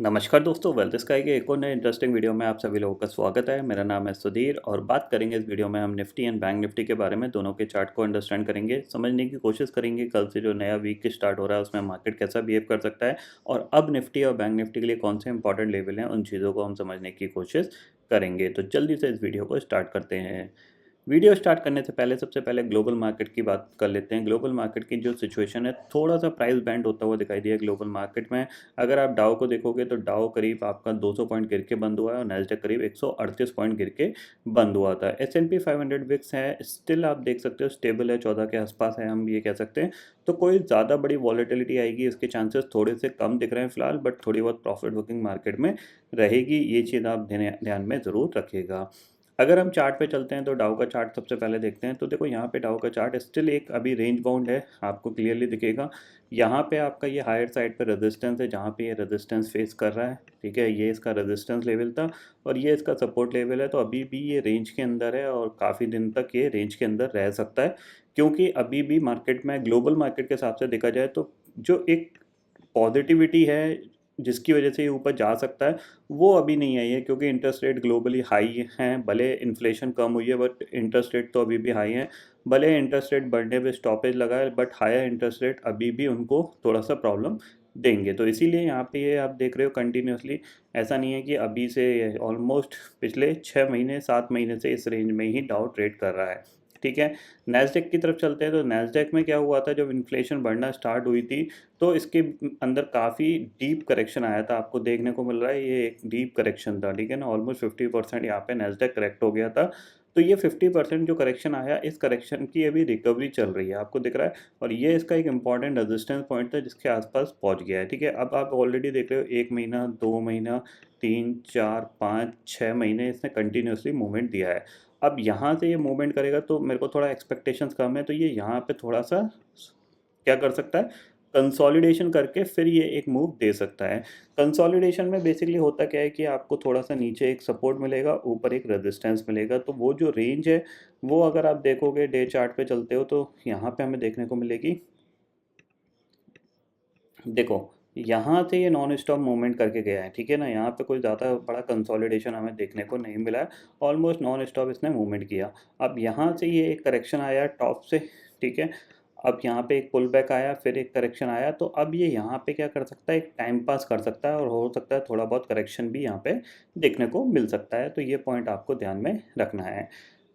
नमस्कार दोस्तों, wealth sky के एक और नए इंटरेस्टिंग वीडियो में आप सभी लोगों का स्वागत है। मेरा नाम है सुधीर और बात करेंगे इस वीडियो में हम निफ्टी एंड बैंक निफ्टी के बारे में। दोनों के चार्ट को अंडरस्टैंड करेंगे, समझने की कोशिश करेंगे कल से जो नया वीक स्टार्ट हो रहा है उसमें मार्केट कैसा बिहेव कर सकता है और अब निफ्टी और बैंक निफ्टी के लिए कौन से इंपॉर्टेंट लेवल हैं, उन चीज़ों को हम समझने की कोशिश करेंगे। तो जल्दी से इस वीडियो को स्टार्ट करते हैं। वीडियो स्टार्ट करने से पहले सबसे पहले ग्लोबल मार्केट की बात कर लेते हैं। ग्लोबल मार्केट की जो सिचुएशन है, थोड़ा सा प्राइस बैंड होता हुआ दिखाई दिया ग्लोबल मार्केट में। अगर आप डाउ को देखोगे तो डाउ करीब आपका 200 पॉइंट गिर के बंद हुआ है और नैस्डैक करीब 138 पॉइंट गिर के बंद हुआ था। S&P 500 विक्स है, स्टिल आप देख सकते हो स्टेबल है, 14 के आसपास है, हम ये कह सकते हैं। तो कोई ज़्यादा बड़ी वॉलेटिलिटी आएगी इसके चांसेस थोड़े से कम दिख रहे हैं फिलहाल, बट थोड़ी बहुत प्रॉफिट बुकिंग मार्केट में रहेगी, ये चीज़ आप ध्यान में ज़रूर रखिएगा। अगर हम चार्ट पे चलते हैं तो डाउ का चार्ट सबसे पहले देखते हैं। तो देखो यहाँ पे डाउ का चार्ट स्टिल एक अभी रेंज बाउंड है, आपको क्लियरली दिखेगा। यहाँ पे आपका ये हायर साइड पे रेजिस्टेंस है, जहाँ पे ये रेजिस्टेंस फेस कर रहा है, ठीक है। ये इसका रेजिस्टेंस लेवल था और ये इसका सपोर्ट लेवल है। तो अभी भी ये रेंज के अंदर है और काफ़ी दिन तक ये रेंज के अंदर रह सकता है, क्योंकि अभी भी मार्केट में ग्लोबल मार्केट के हिसाब से देखा जाए तो जो एक पॉजिटिविटी है जिसकी वजह से ये ऊपर जा सकता है, वो अभी नहीं आई है, क्योंकि इंटरेस्ट रेट ग्लोबली हाई हैं। भले इन्फ्लेशन कम हुई है बट इंटरेस्ट रेट तो अभी भी हाई हैं। भले इंटरेस्ट रेट बढ़ने पे स्टॉपेज लगा है बट हायर इंटरेस्ट रेट अभी भी उनको थोड़ा सा प्रॉब्लम देंगे। तो इसीलिए यहाँ पे ये आप देख रहे हो कंटिन्यूसली, ऐसा नहीं है कि अभी से, ऑलमोस्ट पिछले 6 महीने 7 महीने से इस रेंज में ही डाउ ट्रेड कर रहा है, ठीक है। नैस्डैक की तरफ चलते हैं तो नैस्डैक में क्या हुआ था, जब इन्फ्लेशन बढ़ना स्टार्ट हुई थी तो इसके अंदर काफ़ी डीप करेक्शन आया था, आपको देखने को मिल रहा है। ये एक डीप करेक्शन था, ठीक है ना। ऑलमोस्ट 50% यहाँ पे नैस्डैक करेक्ट हो गया था। तो ये 50% जो करेक्शन आया, इस करेक्शन की अभी रिकवरी चल रही है, आपको दिख रहा है। और ये इसका एक इंपॉर्टेंट रेजिस्टेंस पॉइंट था जिसके आसपास पहुंच गया है, ठीक है। अब आप ऑलरेडी देख रहे हो 1 महीना, 2 महीना, 3 4 5 6 महीने इसने कंटिन्यूसली मूवमेंट दिया है। अब यहाँ से ये मूवमेंट करेगा तो मेरे को थोड़ा एक्सपेक्टेशंस कम है, तो ये यहाँ पे थोड़ा सा क्या कर सकता है, कंसोलिडेशन करके फिर ये एक मूव दे सकता है। कंसोलिडेशन में बेसिकली होता क्या है कि आपको थोड़ा सा नीचे एक सपोर्ट मिलेगा, ऊपर एक रेजिस्टेंस मिलेगा। तो वो जो रेंज है वो अगर आप देखोगे, डे चार्ट पे चलते हो तो यहाँ पे हमें देखने को मिलेगी। देखो, यहाँ से ये नॉन स्टॉप मूवमेंट करके गया है, ठीक है ना। यहाँ पे कोई ज़्यादा बड़ा कंसोलिडेशन हमें देखने को नहीं मिला है, ऑलमोस्ट नॉन स्टॉप इसने मूवमेंट किया। अब यहाँ से ये एक करेक्शन आया टॉप से, ठीक है। अब यहाँ पे एक पुल बैक आया, फिर एक करेक्शन आया, तो अब ये यहाँ पे क्या कर सकता है, एक टाइम पास कर सकता है और हो सकता है थोड़ा बहुत करेक्शन भी यहाँ पे देखने को मिल सकता है। तो ये पॉइंट आपको ध्यान में रखना है।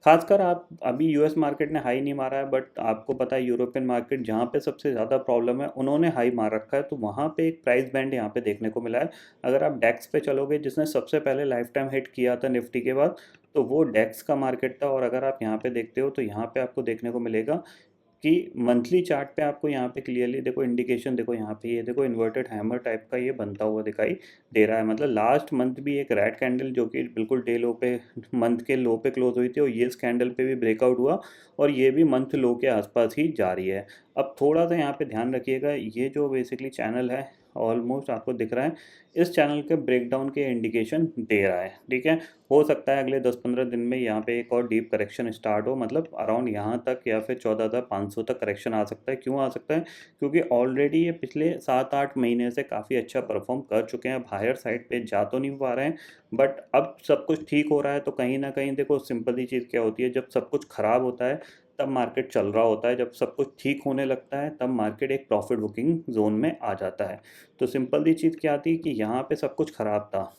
खासकर आप अभी यूएस मार्केट ने हाई नहीं मारा है, बट आपको पता है यूरोपियन मार्केट जहाँ पे सबसे ज़्यादा प्रॉब्लम है उन्होंने हाई मार रखा है, तो वहाँ पे एक प्राइस बैंड यहाँ पे देखने को मिला है। अगर आप डेक्स पे चलोगे, जिसने सबसे पहले लाइफ टाइम हिट किया था निफ्टी के बाद, तो वो डेक्स का मार्केट था। और अगर आप यहाँ पे देखते हो तो यहाँ पे आपको देखने को मिलेगा कि मंथली चार्ट पे आपको यहाँ पे क्लियरली देखो, इंडिकेशन देखो, यहाँ पे ये देखो इन्वर्टेड हैमर टाइप का ये बनता हुआ दिखाई दे रहा है। मतलब लास्ट मंथ भी एक रेड कैंडल जो कि बिल्कुल डे लो पे, मंथ के लो पे क्लोज हुई थी, और ये इस कैंडल पे भी ब्रेकआउट हुआ और ये भी मंथ लो के आसपास ही जा रही है। अब थोड़ा सा यहाँ पे ध्यान रखिएगा, ये जो बेसिकली चैनल है ऑलमोस्ट आपको दिख रहा है, इस चैनल के ब्रेकडाउन के इंडिकेशन दे रहा है, ठीक है। हो सकता है अगले 10-15 दिन में यहाँ पे एक और डीप करेक्शन स्टार्ट हो, मतलब अराउंड यहाँ तक या फिर 14,500 तक करेक्शन आ सकता है। क्यों आ सकता है, क्योंकि ऑलरेडी ये पिछले 7-8 महीने से काफ़ी अच्छा परफॉर्म कर चुके हैं। अब हायर साइड पे जा तो नहीं पा रहे हैं, बट अब सब कुछ ठीक हो रहा है। तो कहीं ना कहीं देखो, सिंपल ही चीज़ क्या होती है, जब सब कुछ ख़राब होता है तब मार्केट चल रहा होता है, जब सब कुछ ठीक होने लगता है तब मार्केट एक प्रॉफिट बुकिंग जोन में आ जाता है। तो सिंपल सी चीज़ क्या थी कि यहाँ पे सब कुछ ख़राब था,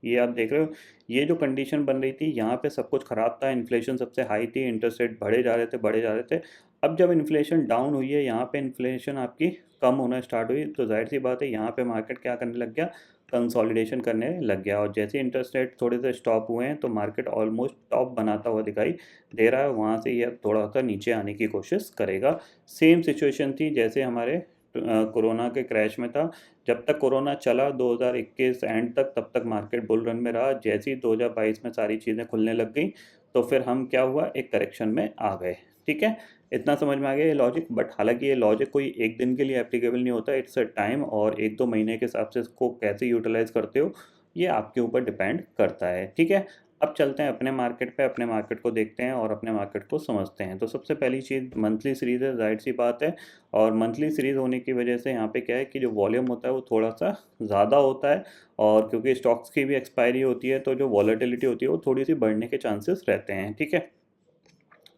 ये आप देख रहे हो, ये जो कंडीशन बन रही थी यहाँ पे सब कुछ ख़राब था। इन्फ्लेशन सबसे हाई थी, इंटरेस्ट रेट बढ़े जा रहे थे, बढ़े जा रहे थे। अब जब इन्फ्लेशन डाउन हुई है, यहाँ पे इन्फ्लेशन आपकी कम होना स्टार्ट हुई, तो जाहिर सी बात है यहाँ पे मार्केट क्या करने लग गया, कंसोलिडेशन करने लग गया। और जैसे इंटरेस्ट रेट थोड़े से स्टॉप हुए हैं तो मार्केट ऑलमोस्ट टॉप बनाता हुआ दिखाई दे रहा है। वहाँ से ये अब थोड़ा सा नीचे आने की कोशिश करेगा। सेम सिचुएशन थी जैसे हमारे कोरोना के क्रैश में था। जब तक कोरोना चला 2021 एंड तक, तब तक मार्केट बुल रन में रहा। जैसे ही 2022 में सारी चीज़ें खुलने लग गई तो फिर हम क्या हुआ, एक करेक्शन में आ गए, ठीक है। इतना समझ में आ गया ये लॉजिक। बट हालांकि ये लॉजिक कोई एक दिन के लिए एप्लीकेबल नहीं होता, इट्स अ टाइम, और 1-2 महीने के हिसाब से इसको कैसे यूटिलाइज करते हो ये आपके ऊपर डिपेंड करता है, ठीक है। अब चलते हैं अपने मार्केट पे, अपने मार्केट को देखते हैं और अपने मार्केट को समझते हैं। तो सबसे पहली चीज़ मंथली सीरीज़ है, ज़ाहिर-सी बात है। और मंथली सीरीज़ होने की वजह से यहाँ पे क्या है कि जो वॉल्यूम होता है वो थोड़ा-सा ज़्यादा होता है, और क्योंकि स्टॉक्स की भी एक्सपायरी होती है तो जो वॉलेटिलिटी होती है वो थोड़ी-सी बढ़ने के चांसेस रहते हैं, ठीक है?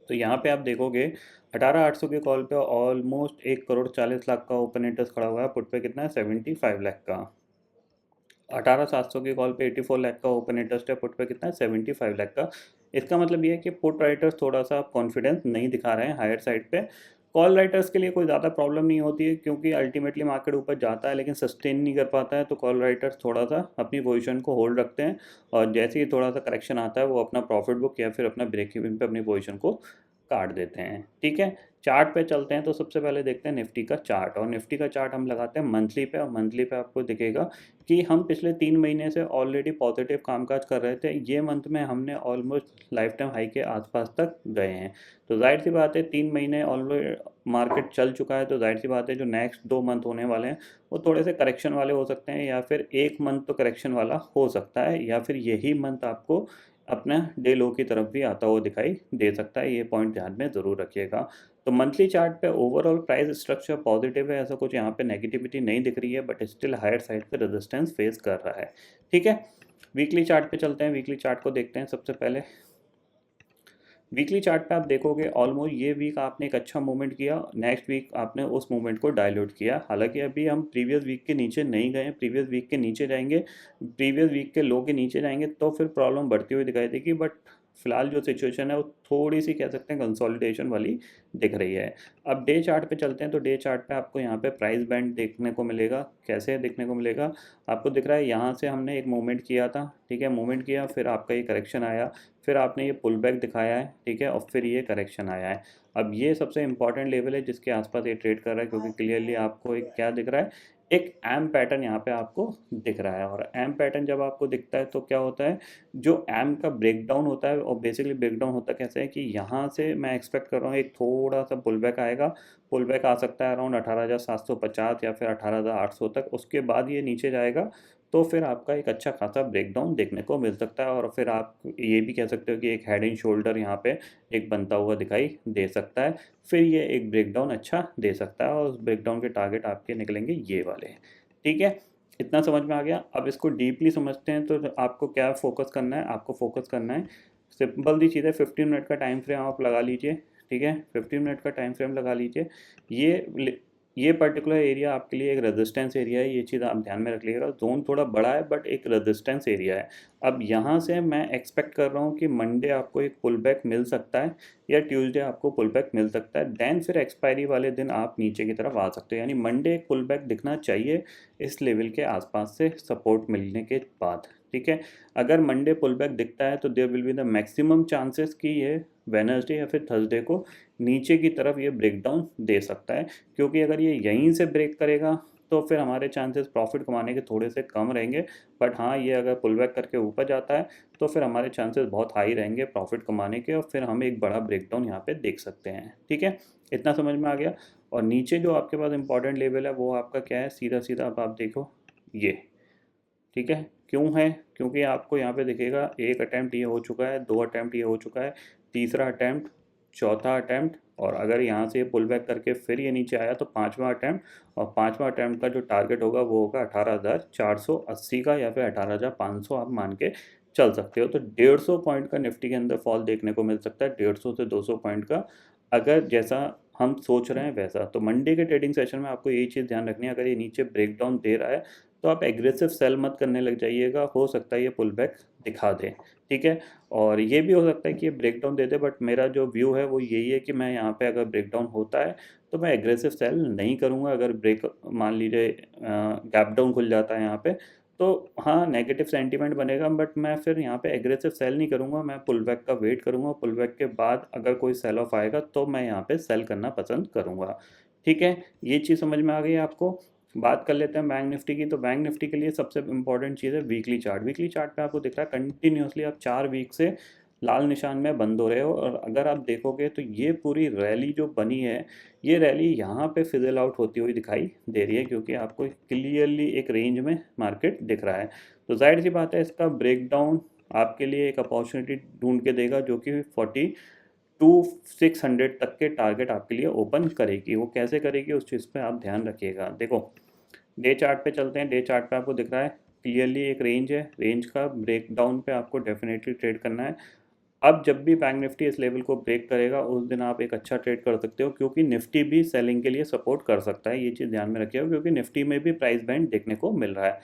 तो यहाँ पे आप देखोगे 18,800 के कॉल पे ऑलमोस्ट 1,40,00,000 का ओपन इंटरेस्ट खड़ा हुआ है, पुट पे कितना है 75 लाख का। 18,700 की कॉल पे 84 लाख का ओपन इंटरेस्ट है, पुट पे कितना है 75 लाख का। इसका मतलब ये है कि पुट राइटर्स थोड़ा सा कॉन्फिडेंस नहीं दिखा रहे हैं हायर साइड पे। कॉल राइटर्स के लिए कोई ज़्यादा प्रॉब्लम नहीं होती है, क्योंकि अल्टीमेटली मार्केट ऊपर जाता है लेकिन सस्टेन नहीं कर पाता है, तो कॉल राइटर्स थोड़ा सा अपनी पोजीशन को होल्ड रखते हैं, और जैसे ही थोड़ा सा करेक्शन आता है वो अपना प्रॉफिट बुक या फिर अपना ब्रेक इवन पे अपनी पोजीशन को काट देते हैं, ठीक है। चार्ट पे चलते हैं, तो सबसे पहले देखते हैं निफ्टी का चार्ट, और निफ्टी का चार्ट हम लगाते हैं मंथली पे, और मंथली पे आपको दिखेगा कि हम पिछले 3 महीने से ऑलरेडी पॉजिटिव कामकाज कर रहे थे। ये मंथ में हमने ऑलमोस्ट लाइफ टाइम हाई के आसपास तक गए हैं। तो ज़ाहिर सी बात है 3 महीने ऑलरेडी मार्केट चल चुका है, तो ज़ाहिर सी बात है जो नेक्स्ट 2 मंथ होने वाले हैं वो थोड़े से करेक्शन वाले हो सकते हैं, या फिर 1 मंथ तो करेक्शन वाला हो सकता है, या फिर यही मंथ आपको अपना डे लो की तरफ भी आता हुआ दिखाई दे सकता है। ये पॉइंट ध्यान में ज़रूर रखिएगा। तो मंथली चार्ट पे ओवरऑल प्राइस स्ट्रक्चर पॉजिटिव है, ऐसा कुछ यहाँ पे नेगेटिविटी नहीं दिख रही है, बट स्टिल हायर साइड पे रेजिस्टेंस फेस कर रहा है, ठीक है। वीकली चार्ट पे चलते हैं, वीकली चार्ट को देखते हैं सबसे पहले। वीकली चार्ट पे आप देखोगे ऑलमोस्ट ये वीक आपने एक अच्छा मूवमेंट किया, नेक्स्ट वीक आपने उस मूवमेंट को डाइल्यूट किया। हालांकि अभी हम प्रीवियस वीक के नीचे नहीं गए, प्रीवियस वीक के नीचे जाएंगे, प्रीवियस वीक के लो के नीचे जाएंगे तो फिर प्रॉब्लम बढ़ती हुई दिखाई देगी, बट फिलहाल जो सिचुएशन है वो थोड़ी सी कह सकते हैं कंसोलिडेशन वाली दिख रही है। अब डे चार्ट पे चलते हैं, तो डे चार्ट पे आपको यहाँ पे प्राइस बैंड देखने को मिलेगा। कैसे देखने को मिलेगा? आपको दिख रहा है यहाँ से हमने एक मूवमेंट किया था, ठीक है, मूवमेंट किया, फिर आपका ये करेक्शन आया, फिर आपने ये पुल बैक दिखाया है, ठीक है, और फिर ये करेक्शन आया है। अब ये सबसे इंपॉर्टेंट लेवल है जिसके आसपास ये ट्रेड कर रहा है, क्योंकि क्लियरली आपको एक क्या दिख रहा है, एक एम पैटर्न यहाँ पे आपको दिख रहा है। और एम पैटर्न जब आपको दिखता है तो क्या होता है, जो एम का ब्रेकडाउन होता है, और बेसिकली ब्रेकडाउन होता कैसे है कि यहाँ से मैं एक्सपेक्ट कर रहा हूँ एक थोड़ा सा पुल बैक आएगा। पुल बैक आ सकता है अराउंड 18,750 या फिर 18,800 तक, उसके बाद ये नीचे जाएगा, तो फिर आपका एक अच्छा खासा ब्रेकडाउन देखने को मिल सकता है। और फिर आप ये भी कह सकते हो कि एक हेड एंड शोल्डर यहाँ पे एक बनता हुआ दिखाई दे सकता है। फिर ये एक ब्रेकडाउन अच्छा दे सकता है, और उस ब्रेकडाउन के टारगेट आपके निकलेंगे ये वाले, ठीक है। इतना समझ में आ गया। अब इसको डीपली समझते हैं, तो आपको क्या फोकस करना है, आपको फोकस करना है, सिंपल दी चीज़ है, 15 मिनट का टाइम फ्रेम आप लगा लीजिए, ठीक है, 15 मिनट का टाइम फ्रेम लगा लीजिए। ये ये पर्टिकुलर एरिया आपके लिए एक रेजिस्टेंस एरिया है, ये चीज़ आप ध्यान में रख लीजिएगा। जोन थोड़ा बड़ा है बट एक रेजिस्टेंस एरिया है। अब यहाँ से मैं एक्सपेक्ट कर रहा हूँ कि मंडे आपको एक पुल बैक मिल सकता है, या ट्यूसडे आपको पुल बैक मिल सकता है, देन फिर एक्सपायरी वाले दिन आप नीचे की तरफ आ सकते हो। यानी मंडे एक पुल बैक दिखना चाहिए इस लेवल के आसपास से सपोर्ट मिलने के बाद, ठीक है। अगर मंडे पुल बैक दिखता है तो there will be the maximum chances कि ये वेनसडे या फिर थर्सडे को नीचे की तरफ ये ब्रेकडाउन दे सकता है, क्योंकि अगर ये यहीं से ब्रेक करेगा तो फिर हमारे चांसेस प्रॉफिट कमाने के थोड़े से कम रहेंगे। बट हाँ, ये अगर पुल बैक करके ऊपर जाता है तो फिर हमारे चांसेस बहुत हाई रहेंगे प्रॉफिट कमाने के, और फिर हम एक बड़ा ब्रेकडाउन यहाँ पे देख सकते हैं, ठीक है। इतना समझ में आ गया। और नीचे जो आपके पास इंपॉर्टेंट लेवल है वो आपका क्या है, सीधा सीधा अब आप देखो ये, ठीक है। क्यों है? क्योंकि आपको यहाँ पे दिखेगा एक अटैम्प्ट ये हो चुका है, 2 अटैम्प्ट ये हो चुका है, तीसरा अटैम्प्ट, चौथा अटैम्प्ट, और अगर यहाँ से पुल बैक करके फिर ये नीचे आया तो पाँचवा अटैम्प्ट, और पाँचवा अटैम्प्ट का जो टारगेट होगा वो होगा 18,480 का, या फिर 18,500 आप मान के चल सकते हो। तो 150 पॉइंट का निफ्टी के अंदर फॉल देखने को मिल सकता है, 150 से 200 पॉइंट का, अगर जैसा हम सोच रहे हैं वैसा। तो मंडे के ट्रेडिंग सेशन में आपको यही चीज़ ध्यान रखनी है, अगर ये नीचे ब्रेकडाउन दे रहा है तो आप एग्रेसिव सेल मत करने लग जाइएगा, हो सकता है ये पुल बैक दिखा दे, ठीक है। और ये भी हो सकता है कि ये ब्रेकडाउन दे दे, बट मेरा जो व्यू है वो यही है कि मैं यहाँ पे अगर ब्रेकडाउन होता है तो मैं एग्रेसिव सेल नहीं करूँगा। अगर ब्रेक मान लीजिए गैप डाउन खुल जाता है यहाँ पे, तो हाँ नेगेटिव सेंटीमेंट बनेगा, बट मैं फिर यहाँ पे एग्रेसिव सेल नहीं करूँगा, मैं पुल बैक का वेट करूँगा। पुल बैक के बाद अगर कोई सेल ऑफ आएगा तो मैं यहाँ पे सेल करना पसंद करूँगा, ठीक है। ये चीज़ समझ में आ गई आपको। बात कर लेते हैं बैंक निफ्टी की। तो बैंक निफ्टी के लिए सबसे इंपॉर्टेंट चीज़ है वीकली चार्ट। वीकली चार्ट पे आपको दिख रहा है कंटिन्यूसली आप 4 वीक से लाल निशान में बंद हो रहे हो, और अगर आप देखोगे तो ये पूरी रैली जो बनी है, ये रैली यहाँ पे फिजल आउट होती हुई दिखाई दे रही है, क्योंकि आपको क्लियरली एक रेंज में मार्केट दिख रहा है। तो जाहिर सी बात है इसका ब्रेकडाउन आपके लिए एक अपॉर्चुनिटी ढूंढ के देगा जो कि 42,600 तक के टारगेट आपके लिए ओपन करेगी। वो कैसे करेगी उस चीज़ पे आप ध्यान रखिएगा। देखो डे चार्ट पे चलते हैं। डे चार्ट पे आपको दिख रहा है क्लियरली एक रेंज है, रेंज का ब्रेकडाउन पे आपको डेफिनेटली ट्रेड करना है। अब जब भी बैंक निफ्टी इस लेवल को ब्रेक करेगा उस दिन आप एक अच्छा ट्रेड कर सकते हो, क्योंकि निफ्टी भी सेलिंग के लिए सपोर्ट कर सकता है। ये चीज़ ध्यान में रखिएगा क्योंकि निफ्टी में भी प्राइस बैंड देखने को मिल रहा है।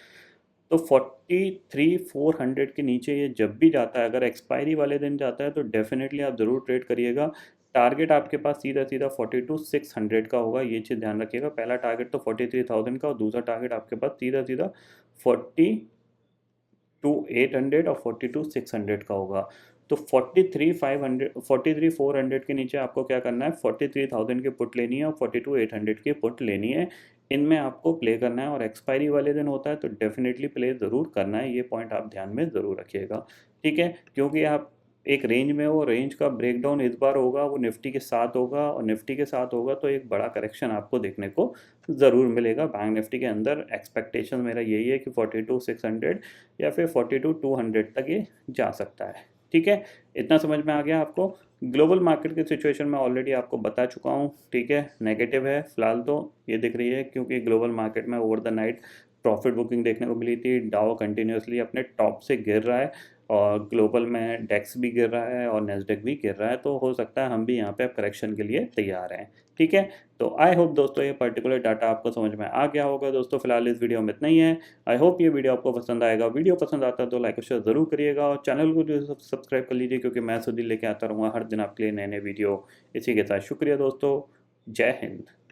तो 43,400 के नीचे ये जब भी जाता है, अगर एक्सपायरी वाले दिन जाता है तो डेफिनेटली आप ज़रूर ट्रेड करिएगा। टारगेट आपके पास सीधा सीधा 42,600 का होगा, ये चीज़ ध्यान रखिएगा। पहला टारगेट तो 43,000 का और दूसरा टारगेट आपके पास सीधा सीधा 42,800 और 42,600 का होगा। तो 43,400 के नीचे आपको क्या करना है, 43,000 की पुट लेनी है और 42,800 की पुट लेनी है। इनमें आपको प्ले करना है और एक्सपायरी वाले दिन होता है तो डेफिनेटली प्ले ज़रूर करना है। ये पॉइंट आप ध्यान में ज़रूर रखिएगा, ठीक है। क्योंकि आप एक रेंज में हो, रेंज का ब्रेकडाउन इस बार होगा वो निफ्टी के साथ होगा, और निफ्टी के साथ होगा तो एक बड़ा करेक्शन आपको देखने को ज़रूर मिलेगा। बैंक निफ्टी के अंदर एक्सपेक्टेशन मेरा यही है कि 42,600 या फिर 42,200 तक ये जा सकता है, ठीक है। इतना समझ में आ गया आपको। ग्लोबल मार्केट की सिचुएशन मैं ऑलरेडी आपको बता चुका हूँ, ठीक है। नेगेटिव है फिलहाल तो ये दिख रही है, क्योंकि ग्लोबल मार्केट में over the night profit booking देखने को मिली थी। डाउ कंटिन्यूसली अपने टॉप से गिर रहा है और ग्लोबल में डेक्स भी गिर रहा है और नेस्डेक भी गिर रहा है, तो हो सकता है हम भी यहाँ पे करेक्शन के लिए तैयार हैं, ठीक है। तो आई होप दोस्तों ये पर्टिकुलर डाटा आपको समझ में आ गया होगा। दोस्तों फिलहाल इस वीडियो में इतना ही है। आई होप ये वीडियो आपको पसंद आएगा। वीडियो पसंद आता है तो लाइक और शेयर ज़रूर करिएगा और चैनल को जो सब्सक्राइब कर लीजिए, क्योंकि मैं सुधीर लेके आता रहूँगा हर दिन आपके लिए नए नए वीडियो। इसी के साथ शुक्रिया दोस्तों, जय हिंद।